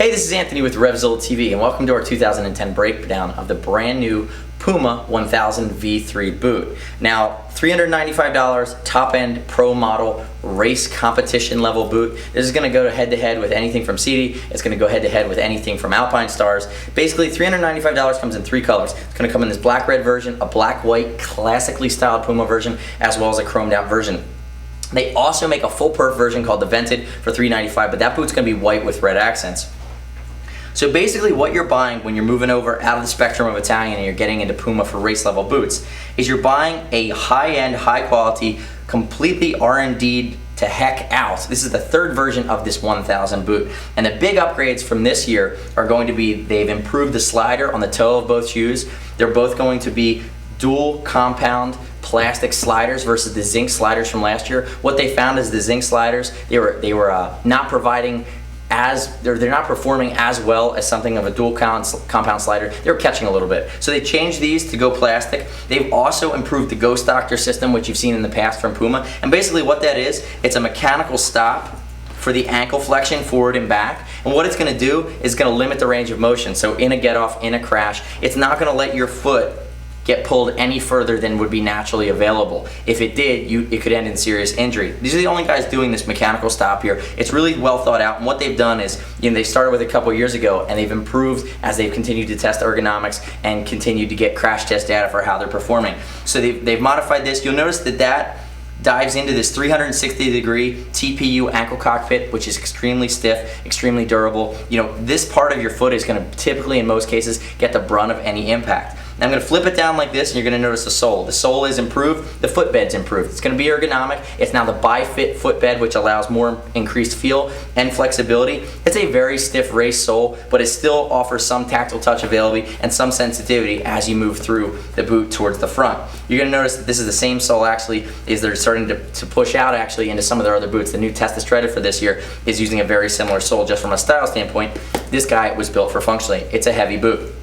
Hey, this is Anthony with RevZilla TV, and welcome to our 2010 breakdown of the brand new Puma 1000 V3 boot. Now, $395, top-end pro model race competition level boot. This is going to go head-to-head with anything from CD. It's going to go head-to-head with anything from Alpine Stars. Basically, $395 comes in three colors. It's going to come in this black-red version, a black-white classically styled Puma version, as well as a chromed-out version. They also make a full perf version called the Vented for $395, but that boot's going to be white with red accents. So basically what you're buying when you're moving over out of the spectrum of Italian and you're getting into Puma for race level boots is you're buying a high-end, high-quality, completely R&D'd to heck out. This is the third version of this 1000 boot. And the big upgrades from this year are going to be they've improved the slider on the toe of both shoes. They're both going to be dual compound plastic sliders versus the zinc sliders from last year. What they found is the zinc sliders, they were not providing they're not performing as well as something of a dual compound slider. They're catching a little bit. So they changed these to go plastic. They've also improved the Ghost Doctor system, which you've seen in the past from Puma. And basically what that is, it's a mechanical stop for the ankle flexion forward and back. And what it's gonna do is gonna limit the range of motion. So in a get off, in a crash, it's not gonna let your foot get pulled any further than would be naturally available. If it did, it could end in serious injury. These are the only guys doing this mechanical stop here. It's really well thought out, and what they've done is, they started with it a couple years ago, and they've improved as they've continued to test ergonomics and continued to get crash test data for how they're performing. So they've modified this. You'll notice that dives into this 360-degree TPU ankle cockpit, which is extremely stiff, extremely durable. This part of your foot is going to typically, in most cases, get the brunt of any impact. Now I'm going to flip it down like this, and you're going to notice the sole. The sole is improved, the footbed's improved. It's going to be ergonomic. It's now the bi-fit footbed, which allows more increased feel and flexibility. It's a very stiff race sole, but it still offers some tactile touch availability and some sensitivity as you move through the boot towards the front. You're going to notice that this is the same sole actually, is they're starting to push out actually into some of their other boots. The new Test Threaded for this year is using a very similar sole just from a style standpoint. This guy was built for functionally. It's a heavy boot.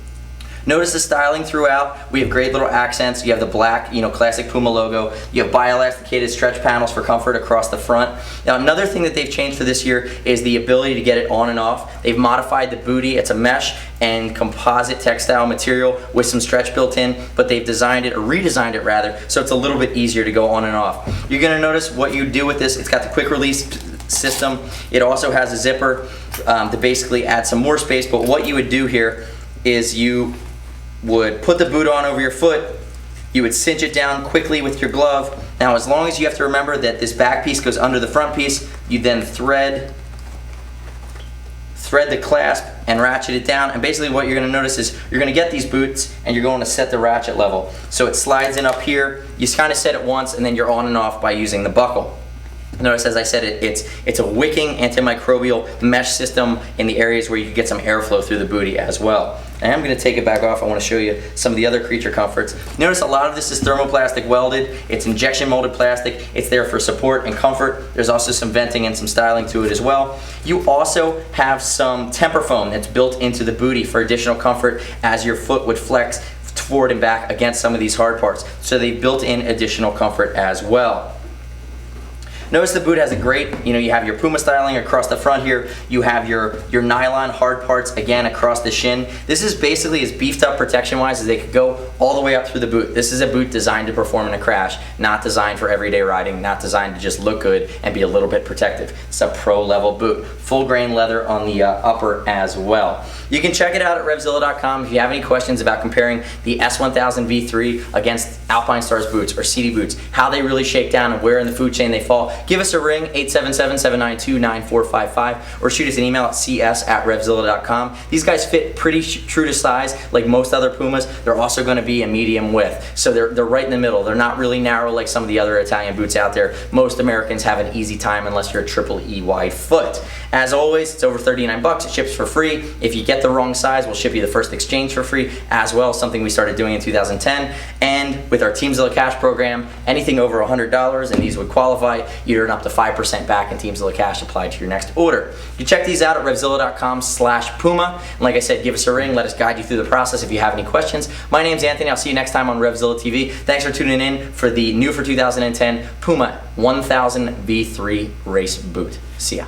Notice the styling throughout. We have great little accents. You have the black, classic Puma logo. You have bi-elasticated stretch panels for comfort across the front. Now, another thing that they've changed for this year is the ability to get it on and off. They've modified the bootie. It's a mesh and composite textile material with some stretch built in, but they've designed it, or redesigned it rather, so it's a little bit easier to go on and off. You're gonna notice what you do with this. It's got the quick release system. It also has a zipper to basically add some more space, but what you would do here is you would put the boot on over your foot, you would cinch it down quickly with your glove. Now, as long as you have to remember that this back piece goes under the front piece, you then thread the clasp and ratchet it down, and basically what you're going to notice is you're going to get these boots and you're going to set the ratchet level. So it slides in up here, you kind of set it once, and then you're on and off by using the buckle. Notice, as I said, it's a wicking antimicrobial mesh system in the areas where you can get some airflow through the bootie as well. And I'm going to take it back off. I want to show you some of the other creature comforts. Notice a lot of this is thermoplastic welded. It's injection molded plastic. It's there for support and comfort. There's also some venting and some styling to it as well. You also have some temper foam that's built into the bootie for additional comfort as your foot would flex forward and back against some of these hard parts. So they built in additional comfort as well. Notice the boot has a great, you have your Puma styling across the front here. You have your nylon hard parts again across the shin. This is basically as beefed up protection wise as they could go all the way up through the boot. This is a boot designed to perform in a crash, not designed for everyday riding, not designed to just look good and be a little bit protective. It's a pro level boot. Full grain leather on the upper as well. You can check it out at RevZilla.com if you have any questions about comparing the S1000 V3 against Alpine Stars boots or CD boots, how they really shake down and where in the food chain they fall. Give us a ring, 877-792-9455, or shoot us an email at cs@RevZilla.com. These guys fit pretty true to size like most other Pumas. They're also going to be a medium width, so they're right in the middle. They're not really narrow like some of the other Italian boots out there. Most Americans have an easy time unless you're a triple E wide foot. As always, it's over $39. It ships for free. If you get the wrong size, we'll ship you the first exchange for free as well, something we started doing in 2010. And with our TeamZilla Cash program, anything over $100, and these would qualify, you earn up to 5% back in TeamZilla Cash applied to your next order. You check these out at RevZilla.com/Puma. And like I said, give us a ring. Let us guide you through the process if you have any questions. My name's Anthony. I'll see you next time on RevZilla TV. Thanks for tuning in for the new for 2010 Puma 1000 V3 race boot. See ya.